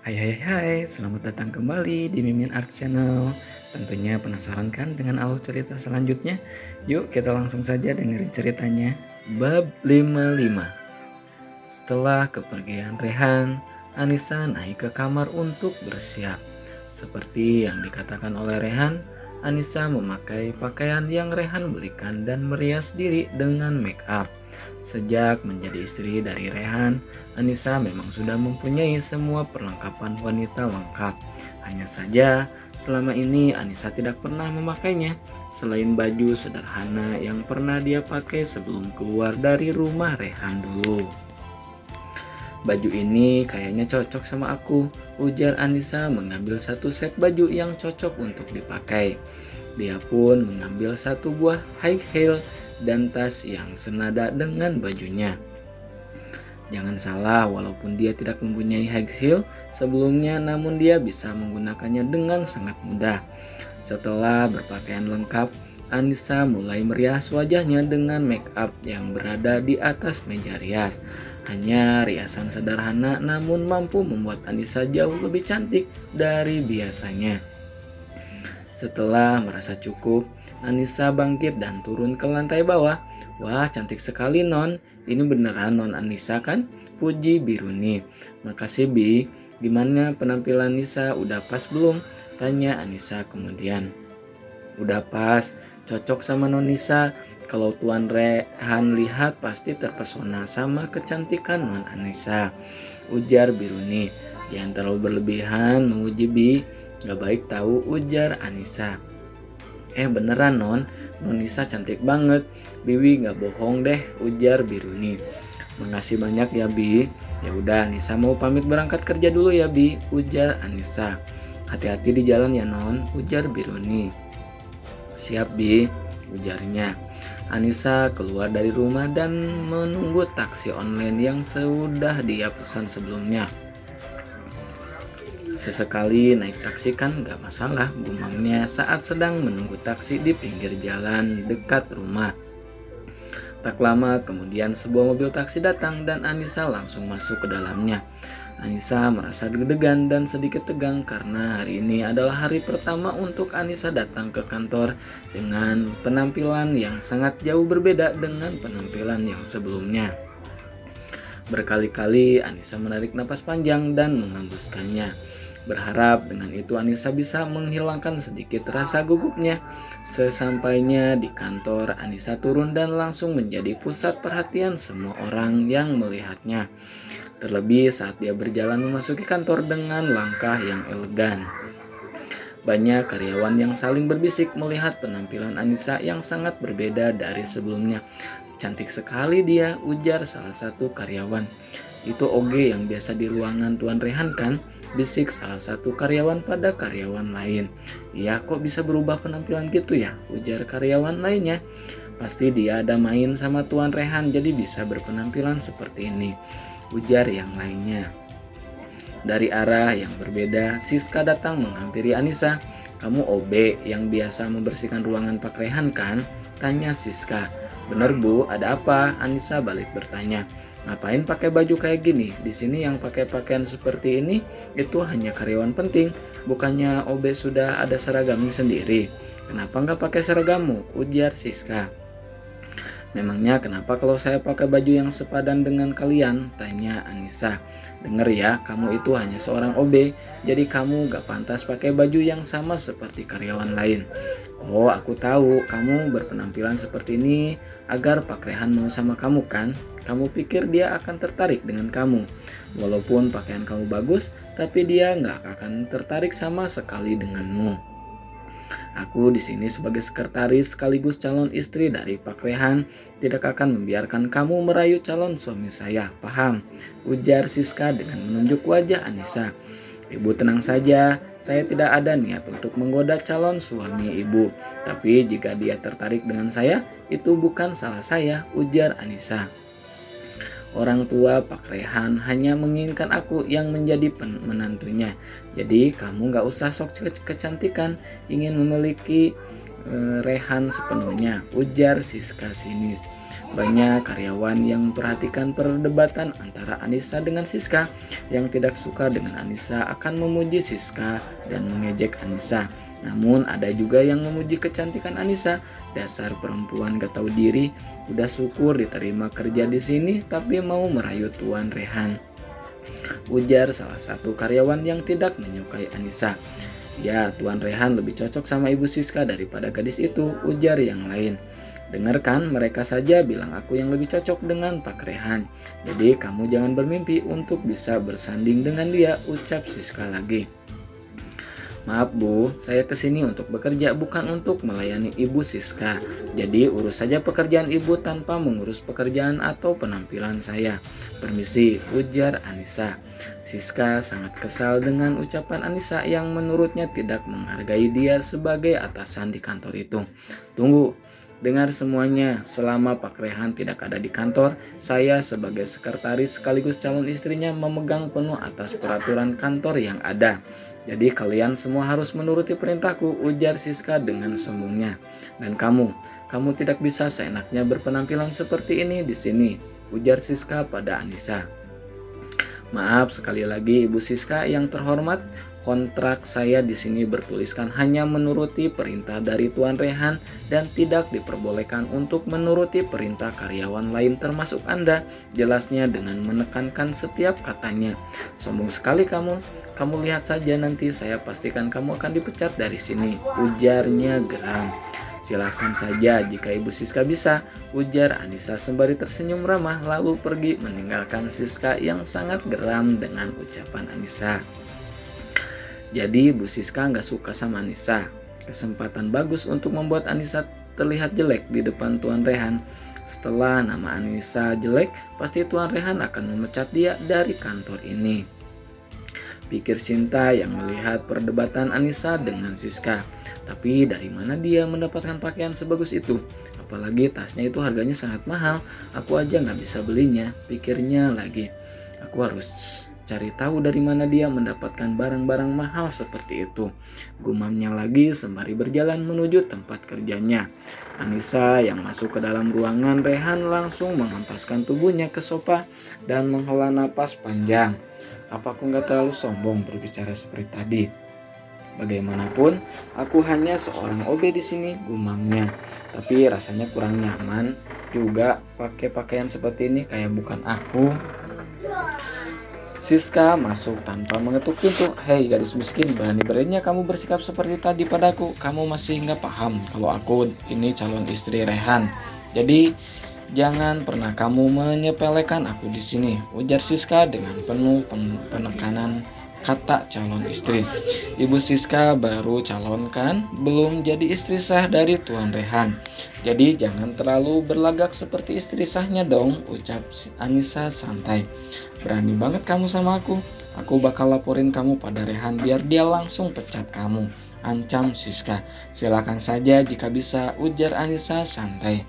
Hai, selamat datang kembali di Mimin Art Channel. Tentunya penasaran kan dengan alur cerita selanjutnya? Yuk kita langsung saja dengerin ceritanya. Bab 55. Setelah kepergian Rehan, Anissa naik ke kamar untuk bersiap. Seperti yang dikatakan oleh Rehan, Anissa memakai pakaian yang Rehan belikan dan merias diri dengan make up. Sejak menjadi istri dari Rehan, Anissa memang sudah mempunyai semua perlengkapan wanita lengkap. Hanya saja, selama ini Anissa tidak pernah memakainya, selain baju sederhana yang pernah dia pakai sebelum keluar dari rumah Rehan dulu. Baju ini kayaknya cocok sama aku, ujar Anissa mengambil satu set baju yang cocok untuk dipakai. Dia pun mengambil satu buah high heel dan tas yang senada dengan bajunya. Jangan salah, walaupun dia tidak mempunyai high heel sebelumnya, namun dia bisa menggunakannya dengan sangat mudah. Setelah berpakaian lengkap, Anissa mulai merias wajahnya dengan make up yang berada di atas meja rias. Hanya riasan sederhana namun mampu membuat Anissa jauh lebih cantik dari biasanya. Setelah merasa cukup, Anissa bangkit dan turun ke lantai bawah. Wah, cantik sekali non. Ini beneran non Anissa kan? Puji Biruni. Makasih Bi. Gimana penampilan Nisa? Udah pas belum? Tanya Anissa kemudian. Udah pas, cocok sama non Nisa. Kalau Tuan Rehan lihat pasti terpesona sama kecantikan non Anissa, ujar Biruni. Jangan terlalu berlebihan menguji Bi. Gak baik tahu, ujar Anissa. Beneran non Nisa cantik banget. Bibi gak bohong deh, ujar Biruni. Makasih banyak ya Bi. Ya udah, Nisa mau pamit berangkat kerja dulu ya Bi, ujar Anissa. Hati-hati di jalan ya non, ujar Biruni. Siap Bi, ujarnya. Anissa keluar dari rumah dan menunggu taksi online yang sudah dia pesan sebelumnya. Sesekali naik taksi kan gak masalah, gumamnya saat sedang menunggu taksi di pinggir jalan dekat rumah. Tak lama kemudian sebuah mobil taksi datang dan Anissa langsung masuk ke dalamnya. Anissa merasa deg-degan dan sedikit tegang karena hari ini adalah hari pertama untuk Anissa datang ke kantor dengan penampilan yang sangat jauh berbeda dengan penampilan yang sebelumnya. Berkali-kali Anissa menarik napas panjang dan menghembuskannya. Berharap dengan itu Anissa bisa menghilangkan sedikit rasa gugupnya. Sesampainya di kantor, Anissa turun dan langsung menjadi pusat perhatian semua orang yang melihatnya. Terlebih saat dia berjalan memasuki kantor dengan langkah yang elegan. Banyak karyawan yang saling berbisik melihat penampilan Anissa yang sangat berbeda dari sebelumnya. Cantik sekali dia, ujar salah satu karyawan. Itu Oge yang biasa di ruangan Tuan Rehan kan? Bisik salah satu karyawan pada karyawan lain. Iya, kok bisa berubah penampilan gitu ya? Ujar karyawan lainnya. Pasti dia ada main sama Tuan Rehan jadi bisa berpenampilan seperti ini, ujar yang lainnya. Dari arah yang berbeda, Siska datang menghampiri Anissa. Kamu OB yang biasa membersihkan ruangan Pak Rehan kan? Tanya Siska. Bener Bu, ada apa? Anissa balik bertanya. Ngapain pakai baju kayak gini? Di sini yang pakai pakaian seperti ini itu hanya karyawan penting. Bukannya OB sudah ada seragamnya sendiri. Kenapa nggak pakai seragammu? Ujar Siska. Memangnya kenapa kalau saya pakai baju yang sepadan dengan kalian? Tanya Anissa. Dengar ya, kamu itu hanya seorang OB, jadi kamu gak pantas pakai baju yang sama seperti karyawan lain. Oh, aku tahu kamu berpenampilan seperti ini agar Pak Rehan mau sama kamu kan? Kamu pikir dia akan tertarik dengan kamu. Walaupun pakaian kamu bagus, tapi dia gak akan tertarik sama sekali denganmu. Aku di sini sebagai sekretaris sekaligus calon istri dari Pak Rehan tidak akan membiarkan kamu merayu calon suami saya, paham? Ujar Siska dengan menunjuk wajah Anissa. Ibu tenang saja, saya tidak ada niat untuk menggoda calon suami ibu. Tapi jika dia tertarik dengan saya, itu bukan salah saya, ujar Anissa. Orang tua Pak Rehan hanya menginginkan aku yang menjadi menantunya. Jadi kamu gak usah sok kecantikan ingin memiliki Rehan sepenuhnya, ujar Siska sinis. Banyak karyawan yang memperhatikan perdebatan antara Anissa dengan Siska. Yang tidak suka dengan Anissa akan memuji Siska dan mengejek Anissa. Namun ada juga yang memuji kecantikan Anissa. Dasar perempuan gak tahu diri, udah syukur diterima kerja di sini tapi mau merayu Tuan Rehan, ujar salah satu karyawan yang tidak menyukai Anissa. Ya, Tuan Rehan lebih cocok sama Ibu Siska daripada gadis itu, ujar yang lain. Dengarkan, mereka saja bilang aku yang lebih cocok dengan Pak Rehan. Jadi kamu jangan bermimpi untuk bisa bersanding dengan dia, ucap Siska lagi. Maaf Bu, saya kesini untuk bekerja bukan untuk melayani Ibu Siska. Jadi urus saja pekerjaan Ibu tanpa mengurus pekerjaan atau penampilan saya. Permisi, ujar Anissa. Siska sangat kesal dengan ucapan Anissa yang menurutnya tidak menghargai dia sebagai atasan di kantor itu. Tunggu, dengar semuanya, selama Pak Rehan tidak ada di kantor, saya sebagai sekretaris sekaligus calon istrinya memegang penuh atas peraturan kantor yang ada. Jadi kalian semua harus menuruti perintahku, ujar Siska dengan sombongnya. Dan kamu tidak bisa seenaknya berpenampilan seperti ini di sini, ujar Siska pada Anissa. Maaf sekali lagi Ibu Siska yang terhormat, kontrak saya di sini bertuliskan hanya menuruti perintah dari Tuan Rehan dan tidak diperbolehkan untuk menuruti perintah karyawan lain termasuk Anda, jelasnya dengan menekankan setiap katanya. Sombong sekali kamu lihat saja nanti saya pastikan kamu akan dipecat dari sini, ujarnya geram. Silahkan saja jika Ibu Siska bisa, ujar Anissa sembari tersenyum ramah lalu pergi meninggalkan Siska yang sangat geram dengan ucapan Anissa. Jadi Bu Siska nggak suka sama Anissa. Kesempatan bagus untuk membuat Anissa terlihat jelek di depan Tuan Rehan. Setelah nama Anissa jelek, pasti Tuan Rehan akan memecat dia dari kantor ini, pikir Sinta yang melihat perdebatan Anissa dengan Siska. Tapi dari mana dia mendapatkan pakaian sebagus itu? Apalagi tasnya itu harganya sangat mahal. Aku aja nggak bisa belinya, pikirnya lagi. Aku harus cari tahu dari mana dia mendapatkan barang-barang mahal seperti itu, gumamnya lagi sembari berjalan menuju tempat kerjanya. Anissa yang masuk ke dalam ruangan Rehan langsung menghempaskan tubuhnya ke sofa dan menghela napas panjang. Apa aku nggak terlalu sombong berbicara seperti tadi? Bagaimanapun, aku hanya seorang OB di sini, gumamnya. Tapi rasanya kurang nyaman juga pakai pakaian seperti ini, kayak bukan aku. Siska masuk tanpa mengetuk pintu. Hei gadis miskin, berani-beraninya kamu bersikap seperti tadi padaku. Kamu masih nggak paham kalau aku ini calon istri Rehan. Jadi jangan pernah kamu menyepelekan aku di sini, ujar Siska dengan penuh penekanan kata calon istri. Ibu Siska baru calonkan, belum jadi istri sah dari Tuan Rehan. Jadi jangan terlalu berlagak seperti istri sahnya dong, ucap Anissa santai. Berani banget kamu sama aku. Aku bakal laporin kamu pada Rehan biar dia langsung pecat kamu, ancam Siska. Silakan saja jika bisa, ujar Anissa santai.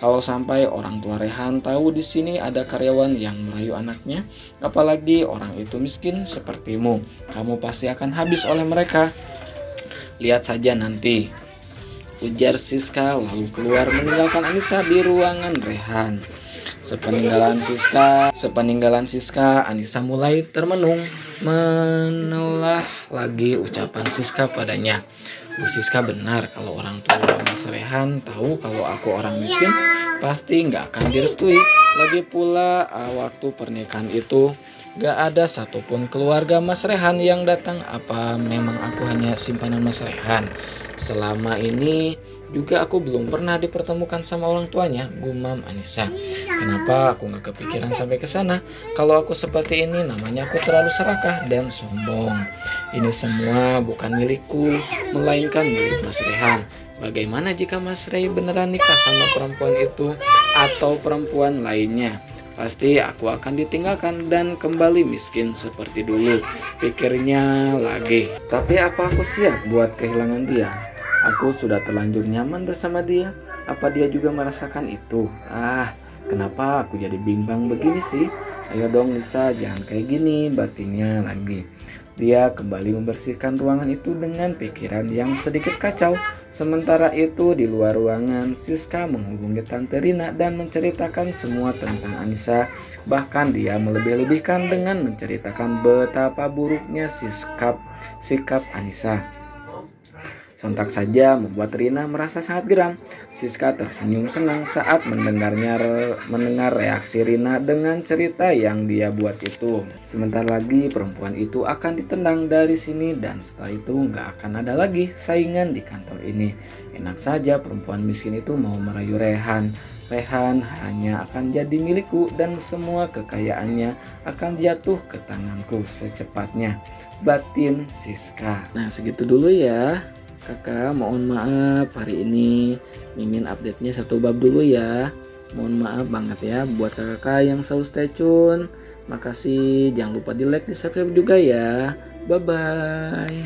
Kalau sampai orang tua Rehan tahu di sini ada karyawan yang merayu anaknya, apalagi orang itu miskin sepertimu, kamu pasti akan habis oleh mereka. Lihat saja nanti, ujar Siska lalu keluar meninggalkan Anissa di ruangan Rehan. Sepeninggalan Siska, Anissa mulai termenung menelah lagi ucapan Siska padanya. Bu Siska benar kalau orang tua Mas Rehan tahu kalau aku orang miskin, pasti nggak akan direstui. Lagi pula waktu pernikahan itu gak ada satupun keluarga Mas Rehan yang datang. Apa memang aku hanya simpanan Mas Rehan? Selama ini juga aku belum pernah dipertemukan sama orang tuanya, gumam Anissa. Kenapa aku gak kepikiran sampai ke sana? Kalau aku seperti ini namanya aku terlalu serakah dan sombong. Ini semua bukan milikku, melainkan milik Mas Rehan. Bagaimana jika Mas Rey beneran nikah sama perempuan itu atau perempuan lainnya? Pasti aku akan ditinggalkan dan kembali miskin seperti dulu, pikirnya lagi. Tapi apa aku siap buat kehilangan dia? Aku sudah terlanjur nyaman bersama dia. Apa dia juga merasakan itu? Kenapa aku jadi bimbang begini sih? Ayo dong Lisa, jangan kayak gini, batinnya lagi. Dia kembali membersihkan ruangan itu dengan pikiran yang sedikit kacau. Sementara itu di luar ruangan, Siska menghubungi Tante Rina dan menceritakan semua tentang Anissa. Bahkan dia melebih-lebihkan dengan menceritakan betapa buruknya sikap Anissa. Sontak saja membuat Rina merasa sangat geram. Siska tersenyum senang saat mendengar reaksi Rina dengan cerita yang dia buat itu. Sebentar lagi perempuan itu akan ditendang dari sini dan setelah itu nggak akan ada lagi saingan di kantor ini. Enak saja perempuan miskin itu mau merayu Rehan. Rehan hanya akan jadi milikku dan semua kekayaannya akan jatuh ke tanganku secepatnya. Batin Siska. Nah segitu dulu ya. Kakak mohon maaf hari ini Mimin update-nya satu bab dulu ya. Mohon maaf banget ya buat kakak yang selalu stay tune. Makasih, jangan lupa di like, di subscribe juga ya. Bye bye.